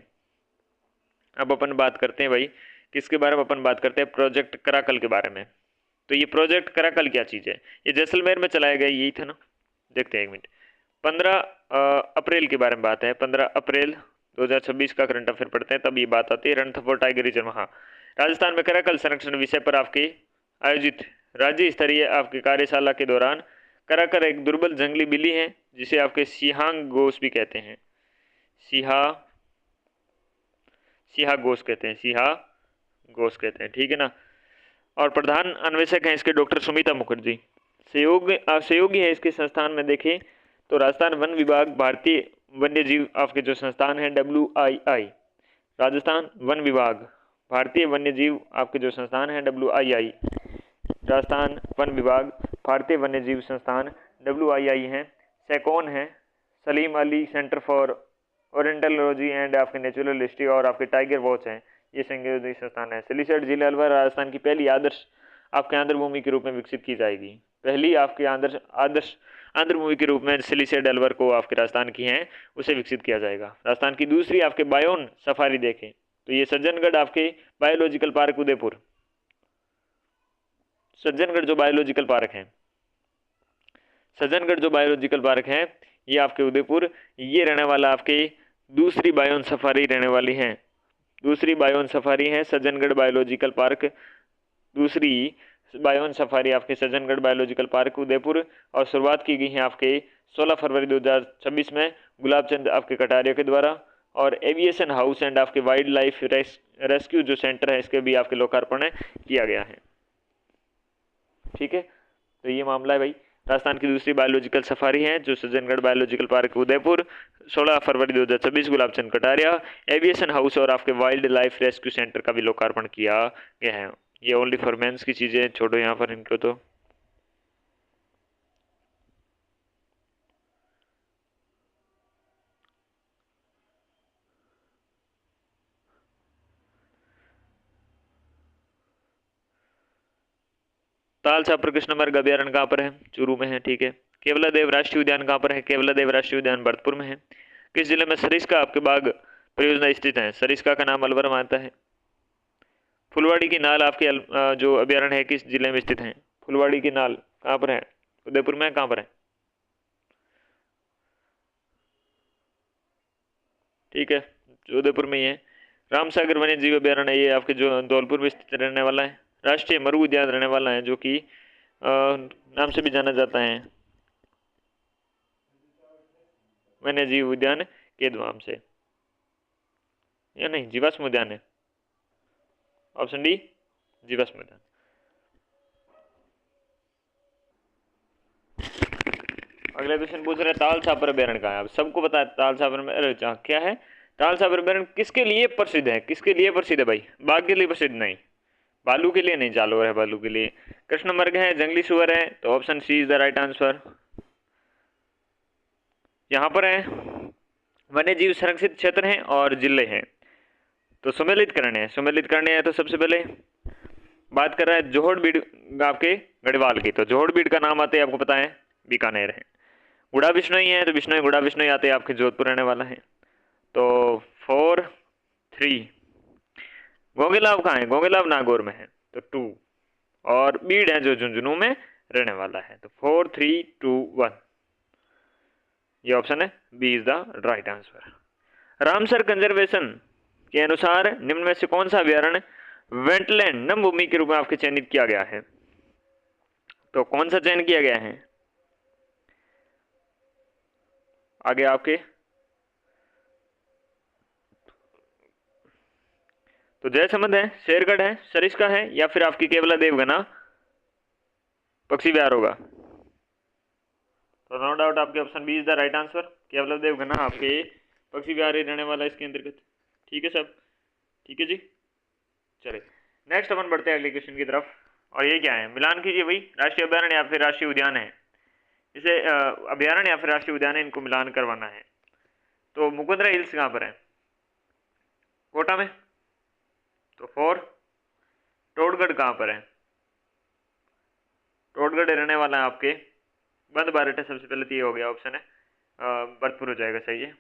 भाई किसके बारे में, अपन बात करते हैं प्रोजेक्ट कराकल के बारे में। तो ये प्रोजेक्ट कराकल क्या चीज़ है? ये जैसलमेर में चलाया गया, यही था ना। देखते हैं एक मिनट। 15 अप्रैल के बारे में बात है। 15 अप्रैल 2026 का करंट अफेयर पढ़ते हैं, तब ये बात आती है। रणथंभौर टाइगर रिजर्व, हाँ, राजस्थान में कराकल संरक्षण विषय पर आपके आयोजित राज्य स्तरीय आपकी कार्यशाला के दौरान कराकल एक दुर्बल जंगली बिल्ली है जिसे आपके सिहांग गोस भी कहते हैं, सिहा गोस कहते हैं, ठीक है ना। और प्रधान अन्वेषक हैं इसके डॉक्टर सुमिता मुखर्जी। सहयोगी है इसके संस्थान में देखें तो राजस्थान वन विभाग, भारतीय वन्य जीव आपके जो संस्थान है WII, राजस्थान वन विभाग, भारतीय वन्य जीव आपके जो संस्थान है WII, राजस्थान वन विभाग, भारतीय वन्य जीव संस्थान WII हैं। सेकॉन है Salim Ali centre for ornithology and आपके नेचुरल हिस्ट्री, और आपके टाइगर वॉच हैं, ये संयोजित संस्थान है। सिलीसैट जिला अलवर राजस्थान की पहली आदर्श आपके आंध्र भूमि के रूप में विकसित की जाएगी। पहली आपके आदर्श आंध्र भूमि के रूप में सिलीसैट अलवर को आपके राजस्थान की हैं, उसे विकसित किया जाएगा। राजस्थान की दूसरी आपके बायोन सफारी देखें तो ये सज्जनगढ़ आपके बायोलॉजिकल पार्क उदयपुर, सज्जनगढ़ जो बायोलॉजिकल पार्क है ये आपके उदयपुर, ये रहने वाला आपके दूसरी बायोन सफारी रहने वाली है। दूसरी बायोन सफारी है सज्जनगढ़ बायोलॉजिकल पार्क, दूसरी बायोन सफारी आपके सज्जनगढ़ बायोलॉजिकल पार्क उदयपुर, और शुरुआत की गई है आपके 16 फरवरी 2026 में गुलाब चंद आपके कटारिया के द्वारा। और एविएशन हाउस एंड आपके वाइल्ड लाइफ रेस्क्यू जो सेंटर है इसके भी आपके लोकार्पण किया गया है, ठीक है। तो ये मामला है भाई। राजस्थान की दूसरी बायोलॉजिकल सफारी है जो सज्जनगढ़ बायोलॉजिकल पार्क उदयपुर, 16 फरवरी 2026 गुलाबचंद कटारिया, एविएशन हाउस और आपके वाइल्ड लाइफ रेस्क्यू सेंटर का भी लोकार्पण किया गया है। ये ओनली फॉर मेंस की चीज़ें छोड़ो यहाँ पर इनको। तो ताल छापर कृष्ण मर्ग अभ्यारण्य कहाँ पर है? चूरू में है, ठीक है। केवलादेव राष्ट्रीय उद्यान कहाँ पर है? केवलादेव राष्ट्रीय उद्यान भरतपुर में है। किस जिले में सरिस्का आपके बाग परियोजना स्थित है? सरिस्का का नाम अलवर में आता है। फुलवाड़ी की नाल आपके जो अभ्यारण्य है किस जिले में स्थित है? फुलवाड़ी की नाल कहाँ पर है? उदयपुर में, कहाँ पर है? ठीक है, उदयपुर में ही है। रामसागर वन्य जीव अभ्यारण्य ये आपके जो धौलपुर में स्थित रहने वाला है। राष्ट्रीय मरु उद्यान रहने वाला है जो कि नाम से भी जाना जाता है वन्य जीव उद्यान केदवाम से। या नहीं, जीवाश्म उद्यान है। ऑप्शन डी जीवाश्म उद्यान। अगला क्वेश्चन पूछ रहे हैं ताल छापर अभ्यारण्य कहाँ है। अब सबको पता है ताल छापर क्या है। ताल छापर अभ्यारण्य किसके लिए प्रसिद्ध है, किसके लिए प्रसिद्ध है भाई, बाघ के लिए प्रसिद्ध नहीं, भालू के लिए नहीं, जालोर है भालू के लिए। कृष्णमृग है, जंगली सुअर है, तो option C is the right answer. यहाँ पर है वन्य जीव संरक्षित क्षेत्र हैं और जिले हैं, तो सुमेलित करने है, सुमेलित करने है। तो सबसे पहले बात कर रहा है जोहड़ बीड़ आपके गढ़वाल की, तो जोहड़ बीड़ का नाम आते हैं आपको पता है बीकानेर है। गुड़ा बिश्नोई है, तो बिश्नोई गुड़ा बिश्नोई आते हैं आपके जोधपुर रहने वाला है। तो 4-3। गोंगेलाव कहाँ है, गोंगेलाव नागौर में है, तो 2। और बीड़ है जो झुंझुनू में रहने वाला है, तो 4-3-2-1। ये ऑप्शन है B is the right answer. Ramsar conservation के अनुसार निम्न में से कौन सा अभ्यारण्य वेटलैंड नम भूमि के रूप में आपके चयनित किया गया है, तो कौन सा चयन किया गया है आगे आपके, तो जयसमंद है, शेरगढ़ है, सरिस्का है, या फिर आपकी केवला देवगना पक्षी विहार होगा। तो नो डाउट आपके option B is the right answer. Keoladeo देवगना आपके पक्षी विहार रहने वाला इसके अंतर्गत। ठीक है सब, ठीक है जी। चलिए नेक्स्ट अपन बढ़ते हैं अगले क्वेश्चन की तरफ, और ये क्या है, मिलान कीजिए भाई, राष्ट्रीय अभ्यारण्य या फिर राष्ट्रीय उद्यान है। इसे अभ्यारण्य या फिर राष्ट्रीय उद्यान है, इनको मिलान करवाना है। तो मुकुंदरा हिल्स कहाँ पर है, कोटा में, तो 4। टोडगढ़ कहाँ पर है, टोडगढ़ रहने वाला है आपके बंद बारट है। सबसे पहले तो ये हो गया ऑप्शन है, भरतपुर हो जाएगा, सही है।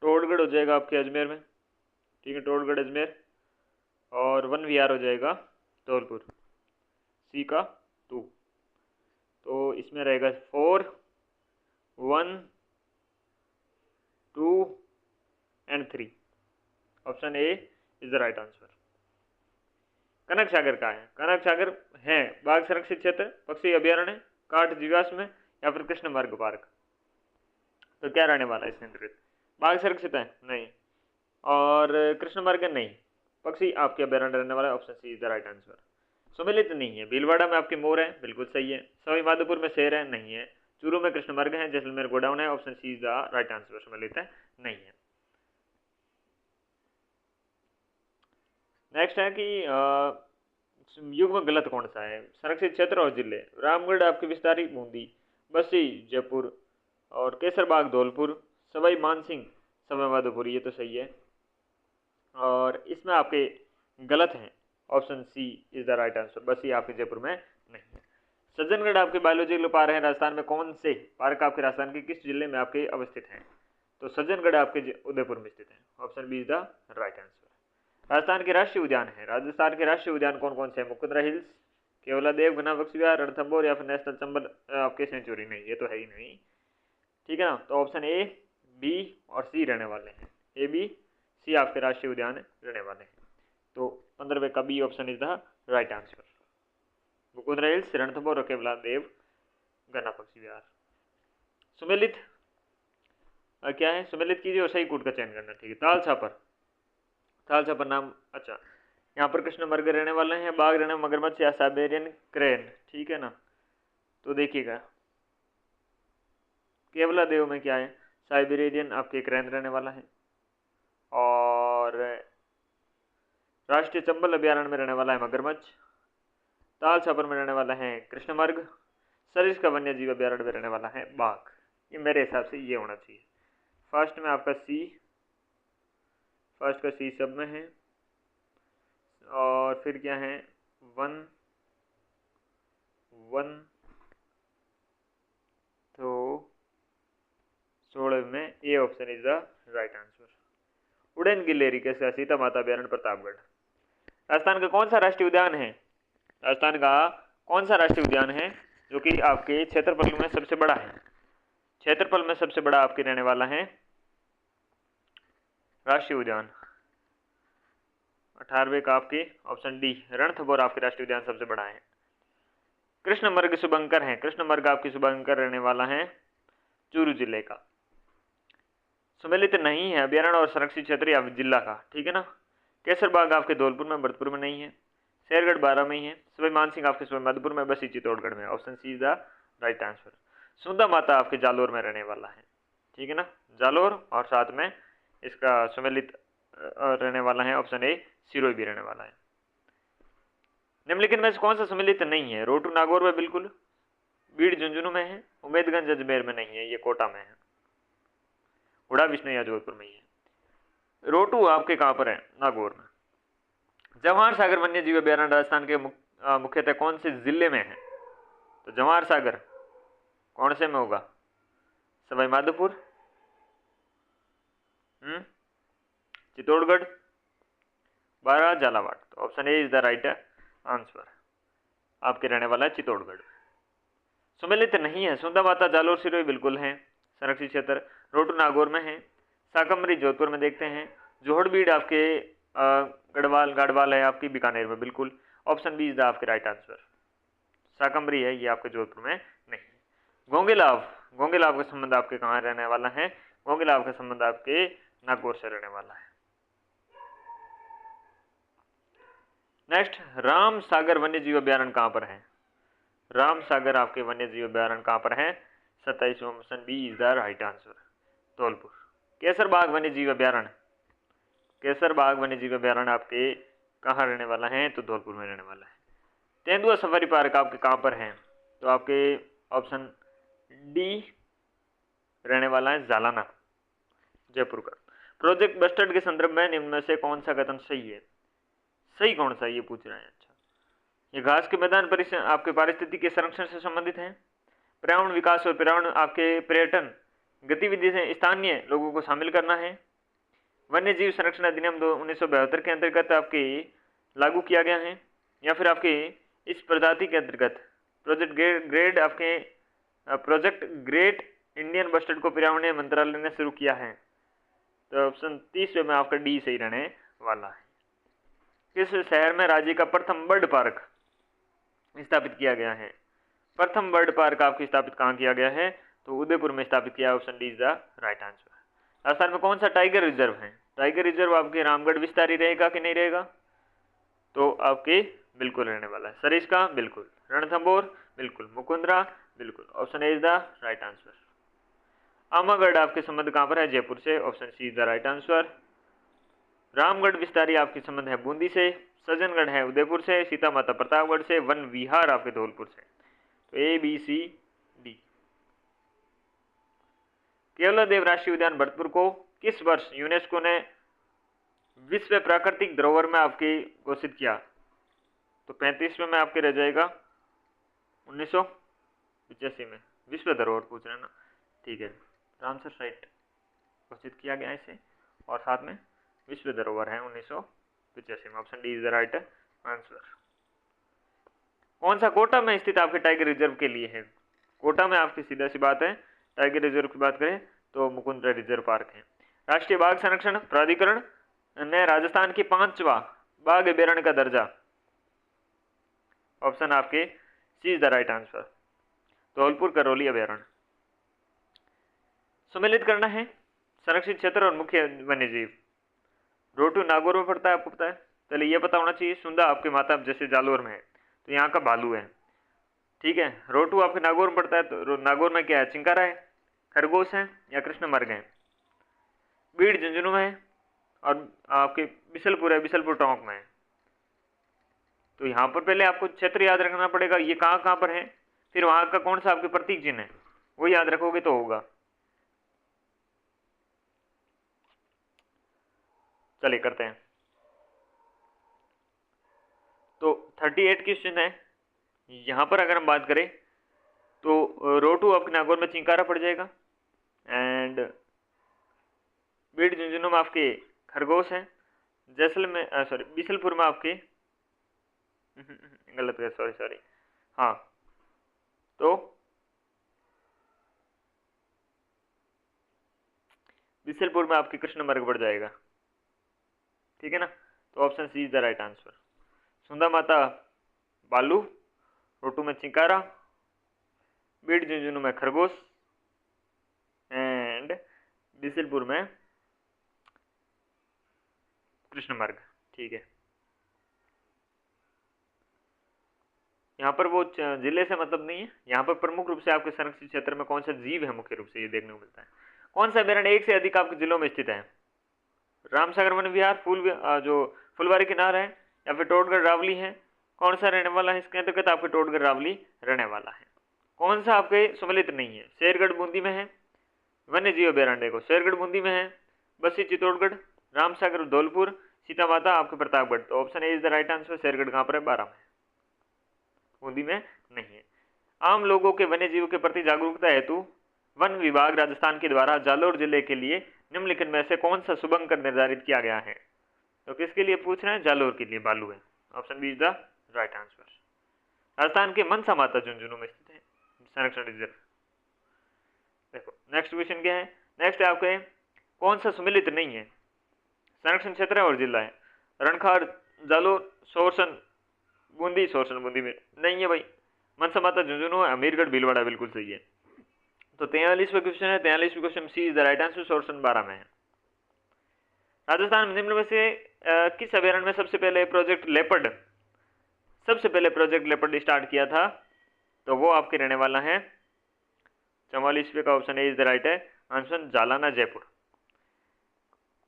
टोडगढ़ हो जाएगा आपके अजमेर में, ठीक है, टोडगढ़ अजमेर। और वन विहार हो जाएगा धौलपुर, सी का 2। तो इसमें रहेगा 4, 1, 2 and 3। Option A is the right answer. Kanak Sagar का है, कनक सागर है बाघ संरक्षित क्षेत्र, पक्षी अभ्यारण्य, काठ जीवाश्म या फिर कृष्ण मार्ग पार्क, तो क्या रहने वाला है इसके अंतर्गत, बाघ संरक्षित है नहीं, और कृष्ण मार्ग नहीं, पक्षी आपके अभ्यारण्य रहने वाला है, option C is the right answer. सुमेलित नहीं है, भीलवाड़ा में आपके मोर है, बिल्कुल सही है। सवाई माधोपुर में शेर है, नहीं है। चूरू में कृष्ण मार्ग है, जैसलमेर गोडाउन है, option C is the right answer. सुमेलित है नहीं है। नेक्स्ट है कि युग में गलत कौन सा है, संरक्षित क्षेत्र और जिले, रामगढ़ आपके विस्तारी बूंदी, बस्सी जयपुर, और केसरबाग धौलपुर, सवाई मानसिंह सवाई माधोपुर, ये तो सही है। और इसमें आपके गलत हैं, option C is the right answer, Bassi आपके जयपुर में नहीं है। सज्जनगढ़ आपके बायोलॉजिकल पार्क है, राजस्थान में कौन से पार्क आपके राजस्थान के किस जिले में आपके अवस्थित हैं, तो सज्जनगढ़ आपके उदयपुर में स्थित है, option B is the right answer. Rajasthan के राष्ट्रीय उद्यान है, राजस्थान के राष्ट्रीय उद्यान कौन कौन से हैं, मुकुंदरा हिल्स, केवला देव घना पक्षी विहार, रणथंभौर या फिर नेशनल चंबल आपके सेंचुरी, नहीं ये तो है ही नहीं, ठीक है ना। तो ऑप्शन ए, बी और सी रहने वाले हैं, ए बी सी आपके राष्ट्रीय उद्यान रहने वाले हैं। तो 15वें का B option is the right answer, Mukundra Hills, Ranthambore और केवला देव घना पक्षी विहार। सुमेलित क्या है, सुमेलित कीजिए और सही कूट का चयन करना, ठीक है। ताल छापर, ताल छापर नाम, अच्छा यहाँ पर कृष्ण मृग रहने वाले हैं, बाघ रहने मगरमच्छ या साइबेरियन क्रेन, ठीक है ना। तो देखिएगा केवला देव में क्या है, साइबेरियन आपके क्रेन रहने वाला है, और राष्ट्रीय चंबल अभ्यारण्य में रहने वाला है मगरमच्छ, ताल छापर में रहने वाला है कृष्णमृग, सरिस्का वन्य जीव अभ्यारण्य में रहने वाला है बाघ। ये मेरे हिसाब से ये होना चाहिए। फर्स्ट में आपका सी, फर्स्ट का सी सब में है, और फिर क्या है 1, 1, तो 16 में A option is the right answer. उड़न गिलेरी के सीता माता अभ्यारण्य प्रतापगढ़। राजस्थान का कौन सा राष्ट्रीय उद्यान है, राजस्थान का कौन सा राष्ट्रीय उद्यान है जो कि आपके क्षेत्रफल में सबसे बड़ा है, क्षेत्रफल में सबसे बड़ा आपके रहने वाला है राष्ट्रीय उद्यान, 18वें का आपके ऑप्शन डी रणथंभौर आपके राष्ट्रीय उद्यान सबसे बड़ा है। कृष्णमृग शुभंकर है, कृष्णमृग आपकी शुभंकर रहने वाला है, चूरू जिले का। सम्मिलित नहीं है अभ्यारण्य और संरक्षित क्षेत्र या जिला का, ठीक है ना। केसरबाग आपके धौलपुर में, भरतपुर में नहीं है। शेरगढ़ बारह में ही है। सवाई मानसिंह आपके सवाई माधोपुर में, बसी चित्तौड़गढ़ में। Option C is the right answer. Sundha Mata आपके जालोर में रहने वाला है, ठीक है ना, जालोर, और साथ में इसका सम्मिलित रहने वाला है ऑप्शन ए सिरोही भी रहने वाला है। निम्नलिखित में से कौन सा सम्मिलित नहीं है? रोटू नागौर में बिल्कुल, बीड़ झुंझुनू में है, उम्मेदगंज अजमेर में नहीं है, ये कोटा में है, हुड़ा विष्णु जोधपुर में ही है। रोटू आपके कहाँ पर है? नागौर में। जवाहर सागर वन्य जीव अभ्यारण्य राजस्थान के मुख्यतः कौन से जिले में है? तो जवाहर सागर कौन से में होगा? सवाई माधोपुर, चित्तौड़गढ़, बारह, झालावाड़। तो option A is the right answer, आपके रहने वाला है चित्तौड़गढ़। सम्मिलित नहीं है सुंदा माता जालोर सिरोही बिल्कुल है संरक्षित क्षेत्र। रोटू नागौर में है। साकमरी जोधपुर में देखते हैं। जोहड़बीड़ आपके गढ़वाल है आपकी बीकानेर में, बिल्कुल। ऑप्शन बी इज द आपके राइट आंसर, साकमरी है, ये आपके जोधपुर में नहीं। गोंगेलाव का संबंध आपके कहाँ रहने वाला है? गोंगेलाव का संबंध आपके नागौर से रहने वाला है। नेक्स्ट, राम सागर वन्य जीव अभ्यारण्य कहाँ पर है? राम सागर आपके वन्य जीव अभ्यारण्य कहाँ पर है? 27 option B is the right answer, Dholpur. Kesarbagh वन्य जीव अभ्यारण्य, केसरबाग वन्य जीव अभ्यारण्य आपके कहाँ रहने वाला है? तो धौलपुर में रहने वाला है। तेंदुआ सफारी पार्क आपके कहाँ पर है? तो आपके ऑप्शन डी रहने वाला है जालाना, जयपुर का। प्रोजेक्ट बस्टर्ड के संदर्भ में निम्न में से कौन सा कथन सही है? सही कौन सा ये पूछ रहे हैं। अच्छा, ये घास के मैदान आपके पारिस्थितिकी के संरक्षण से संबंधित है। पर्यावरण विकास और पर्यावरण आपके पर्यटन गतिविधि से स्थानीय लोगों को शामिल करना है। वन्य जीव संरक्षण अधिनियम 1972 के अंतर्गत आपके लागू किया गया है, या फिर आपके इस प्रजाति के अंतर्गत प्रोजेक्ट ग्रेट इंडियन बस्टर्ड को पर्यावरण मंत्रालय ने शुरू किया है। तो ऑप्शन 30 में आपका डी सही रहने वाला है। किस शहर में राज्य का प्रथम बर्ड पार्क स्थापित किया गया है? प्रथम बर्ड पार्क आपकी स्थापित कहाँ किया गया है? तो उदयपुर में स्थापित किया। Option D is the right answer. Rajasthan में कौन सा टाइगर रिजर्व है? टाइगर रिजर्व आपके रामगढ़ विस्तारी रहेगा कि नहीं रहेगा? तो आपके बिल्कुल रहने वाला है। सरिस्का बिल्कुल, रणथंभौर बिल्कुल, मुकुंदरा बिल्कुल। Option A is the right answer. Amagarh आपके संबंध कहाँ पर है? जयपुर से। Option C is the right answer. Ramgarh Vishdhari आपके संबंध है बूंदी से। सज्जनगढ़ है उदयपुर से। सीता माता प्रतापगढ़ से। वन विहार आपके धौलपुर से। तो A B C D. Keoladeo राष्ट्रीय उद्यान भरतपुर को किस वर्ष यूनेस्को ने विश्व प्राकृतिक धरोहर में आपके घोषित किया? तो 35वें में आपके रह जाएगा 1985 में। विश्व धरोहर पूछ रहे हैं ना, ठीक है, आंसर राइट घोषित किया गया इसे, और साथ में विश्व धरोहर है 1985 में। Option D is the right answer. कौन सा कोटा में स्थित आपके टाइगर रिजर्व के लिए है? कोटा में आपकी सीधा सी बात है, टाइगर रिजर्व की बात करें तो मुकुंदरा रिजर्व पार्क है। राष्ट्रीय बाघ संरक्षण प्राधिकरण ने राजस्थान की 5वां बाघ अभ्यारण्य का दर्जा, ऑप्शन आपके C is the right answer, Dholpur Karauli अभ्यारण्य। सम्मिलित करना है संरक्षित क्षेत्र और मुख्य वन्यजीव। रोटू नागौर में पड़ता है, आपको पता है, पहले ये पता होना चाहिए। सुंदा आपके माता जैसे जालोर में है, तो यहाँ का भालू है, ठीक है। रोटू आपके नागौर में पड़ता है, तो नागौर में क्या है? चिंकारा है, खरगोश है, या कृष्ण मर्ग है। बीड़ झुंझुनू में है, और आपके बिसलपुर है, बिसलपुर टोंक में है। तो यहाँ पर पहले आपको क्षेत्र याद रखना पड़ेगा, ये कहाँ पर है, फिर वहाँ का कौन सा आपके प्रतीक चिन्ह है, वो याद रखोगे तो होगा। चलिए करते हैं। तो 38 क्वेश्चन है। यहाँ पर अगर हम बात करें तो रोटू आपके नागौर में चिंकारा पड़ जाएगा, एंड बीड़ झुंझुनू में आपके खरगोश है, जैसलमेर सॉरी बिसलपुर में आपके गलत है, सॉरी हाँ, तो बिसलपुर में आपके कृष्ण मर्ग पड़ जाएगा, ठीक है ना। तो option C is the right answer. Sundha Mata बालू, रोटू में चिंकारा, बीड़ झुंझुनू में खरगोश, बिसलपुर में कृष्णमर्ग, ठीक है। यहाँ पर वो जिले से मतलब नहीं है, यहाँ पर प्रमुख रूप से आपके संरक्षित क्षेत्र में कौन सा जीव है मुख्य रूप से ये देखने को मिलता है। कौन सा अभ्यारण्य एक से अधिक आपके जिलों में स्थित है? रामसागर वन विहार, जो फुलवारी किनार है, या फिर टोटगढ़ रावली है। कौन सा रहने वाला है इसके अंतर्गत? आपके टोटगढ़ रावली रहने वाला है। कौन सा आपके सम्मिलित नहीं है? शेरगढ़ बूंदी में है वन्य जीव अभ्यारण्य को, शेरगढ़ बूंदी में है, बस्सी चित्तौड़गढ़, रामसागर धौलपुर, सीता माता आपके प्रतापगढ़। तो option A is the right answer. Shergarh कहाँ पर है? 12 में, बूंदी में नहीं है। आम लोगों के वन्य जीव के प्रति जागरूकता हेतु वन विभाग राजस्थान के द्वारा जालोर जिले के लिए निम्नलिखित में से कौन सा शुभंकर निर्धारित किया गया है? तो किसके लिए पूछ रहे हैं? जालोर के लिए, बालू है। Option B is the right answer. Rajasthan के मनसा माता झुंझुनू में स्थित है संरक्षण रिजर्व। देखो नेक्स्ट क्वेश्चन क्या है। नेक्स्ट आपके कौन सा सम्मिलित नहीं है? संरक्षण क्षेत्र है और जिला है। रणखार, जालोर, सोरसन बूंदी, सोरसन बूंदी में नहीं है भाई। मनसा माता झुंझुनू है, अमीरगढ़ भीलवाड़ा बिल्कुल सही है। तो 43वां क्वेश्चन है, 43वां question C is the right answer. Sorsan 12 में है। राजस्थान में निम्न में से किस अभ्यारण्य में सबसे पहले प्रोजेक्ट लेपर्ड स्टार्ट किया था? तो वो आपके रहने वाला है 44वें का option A is the right है आंसर, जालाना जयपुर।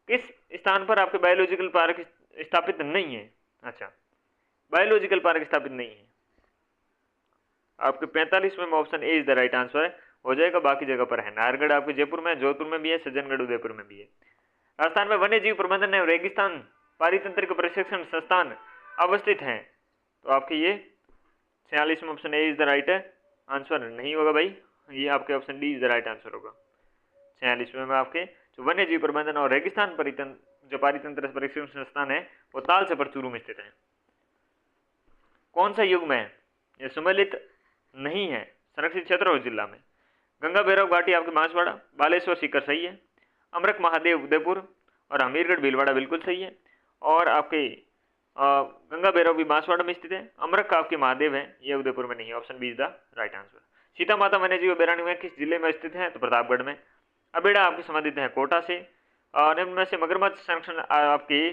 किस स्थान पर आपके बायोलॉजिकल पार्क स्थापित नहीं है? अच्छा, बायोलॉजिकल पार्क स्थापित नहीं है आपके 45वें में option A is the right answer हो जाएगा। बाकी जगह पर है। नाहरगढ़ आपके जयपुर में, जोधपुर में भी है, सज्जनगढ़ उदयपुर में भी है। राजस्थान में वन्य जीव प्रबंधन एवं रेगिस्तान पारितंत्र के प्रशिक्षण संस्थान अवस्थित हैं। तो आपके ये 46 में option A is the right answer नहीं होगा भाई, ये आपके option D is the right answer होगा। 46वें में आपके जो वन्य जीव प्रबंधन और रेगिस्तान जो पारितंत्र प्रशिक्षण संस्थान है वो तालचपर चूरू में स्थित है। कौन सा युग में ये सम्मिलित नहीं है संरक्षित क्षेत्र और जिला में? गंगा भैरव घाटी आपके बांसवाड़ा, बालेश्वर सीकर सही है, अमरक महादेव उदयपुर और हमीरगढ़ भीलवाड़ा बिल्कुल सही है। और आपके गंगा भैरव भी बांसवाड़ा में स्थित है, अमरक आपके महादेव है, ये उदयपुर में नहीं है। Option B is the right answer. Sita Mata वन्य जीव अभ्यारण्य में किस जिले में स्थित है? तो प्रतापगढ़ में। अबेड़ा आपके संबंधित है कोटा से। निम्न में से मगरमच्छ संरक्षण आपके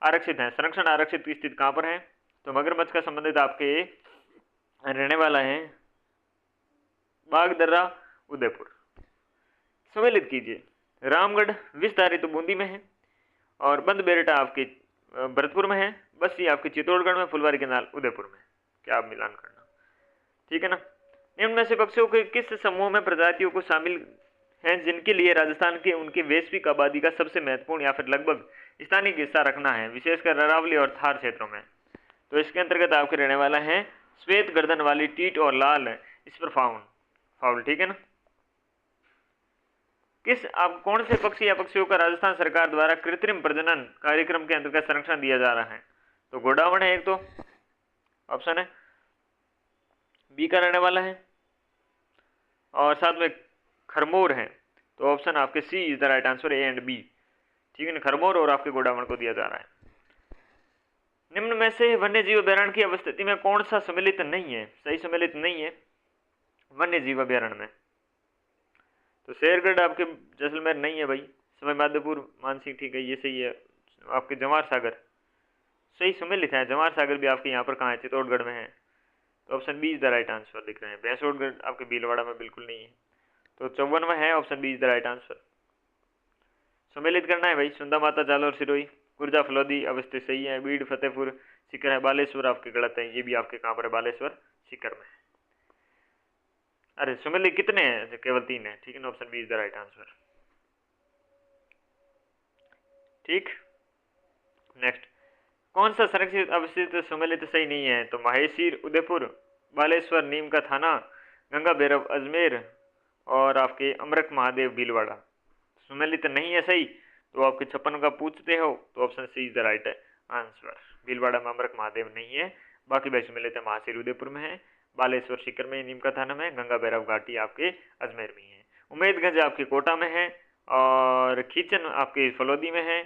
आरक्षित है, संरक्षण आरक्षित की स्थिति कहाँ पर है? तो मगरमच्छ का संबंधित आपके रहने वाला है बागदर्रा उदयपुर। सम्मिलित कीजिए। रामगढ़ विस्तारित तो बूंदी में है, और बंद बेरटा आपके भरतपुर में है, बस्सी आपके चित्तौड़गढ़ में, फुलवारी केनाल उदयपुर में। क्या आप मिलान करना, ठीक है ना। निम्न में से पक्षियों के किस समूह में प्रजातियों को शामिल हैं जिनके लिए राजस्थान के उनकी वैश्विक आबादी का सबसे महत्वपूर्ण या फिर लगभग स्थानीय हिस्सा रखना है, विशेषकर अरावली और थार क्षेत्रों में? तो इसके अंतर्गत आपके रहने वाला है श्वेत गर्दन वाली टीट और लाल इस पर फाउल, ठीक है ना। कौन से पक्षी या पक्षियों का राजस्थान सरकार द्वारा कृत्रिम प्रजनन कार्यक्रम के अंतर्गत संरक्षण दिया जा रहा है? तो गोडावण है एक, तो ऑप्शन है बी का रहने वाला है, और साथ में खरमोर है। तो ऑप्शन आपके C is the right answer, A and B, ठीक है ना। खरमोर और आपके गोडावण को दिया जा रहा है। निम्न में से वन्य जीव अभ्यारण्य की अवस्थिति में कौन सा सम्मिलित नहीं है? सही सम्मिलित नहीं है वन्य जीव अभ्यारण्य में। तो शेरगढ़ आपके जैसलमेर नहीं है भाई, सवाई माधोपुर मानसिंह ठीक है, ये सही है। आपके जवाहर सागर सही सम्मिलित है, जवाहर सागर भी आपके यहाँ पर कहाँ है? चित्तौड़गढ़ में है। तो option B is the right answer दिख रहे हैं। भैंसोड़गढ़ आपके भीलवाड़ा में बिल्कुल नहीं है। तो 54 में है, option B is the right answer. सम्मिलित करना है भाई। सुंदा माता, जालोर, सिरोही, कुर्जा, फलौदी अवस्थित सही है। बीड़, फतेहपुर सीकर है। बालेश्वर आपके गलत है, ये भी आपके कहाँ पर है? बालेश्वर सीकर में है। अरे सम्मिलित कितने हैं? केवल 3 है, ठीक है ना। Option B is the right answer, ठीक। नेक्स्ट, कौन सा संरक्षित अवस्थित सम्मिलित सही नहीं है? तो माहेशीर उदयपुर, बालेश्वर नीम का थाना, गंगा भैरव अजमेर और आपके अमरक महादेव भीलवाड़ा सम्मिलित नहीं है सही। तो आपके 56 का पूछते हो तो option C is the right answer. Bhilwara में अमरक महादेव नहीं है, बाकी भाई सम्मिलित है। महाशीर उदयपुर में है, बालेश्वर सीकर में, नीम का थाना में, गंगा भैरव घाटी आपके अजमेर में है, उम्मेदगंज आपके कोटा में है, और खींचन आपके फलौदी में है,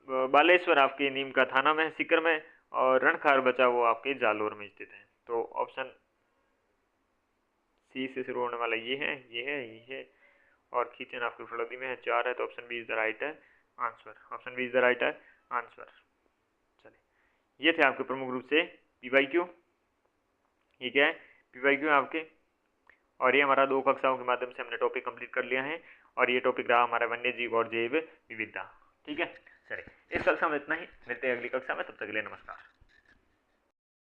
बालेश्वर आपके नीम का थाना में है सीकर में, और रणखार बचा वो आपके जालोर में स्थित है। तो ऑप्शन सी से शुरू होने वाला ये है, और खींचन आपकी फड़ोदी में है 4 है, तो option B is the right है answer. Option B is the right है आंसर। चलिए ये थे आपके प्रमुख रूप से PYQ। ये क्या है, PYQ आपके, और ये हमारा 2 कक्षाओं के माध्यम से हमने टॉपिक कंप्लीट कर लिया है, और ये टॉपिक रहा हमारा वन्य जीव और जैव विविधता। ठीक है, चलिए इस कक्षा में इतना ही, मिलते हैं अगली कक्षा में, तब तक के लिए नमस्कार।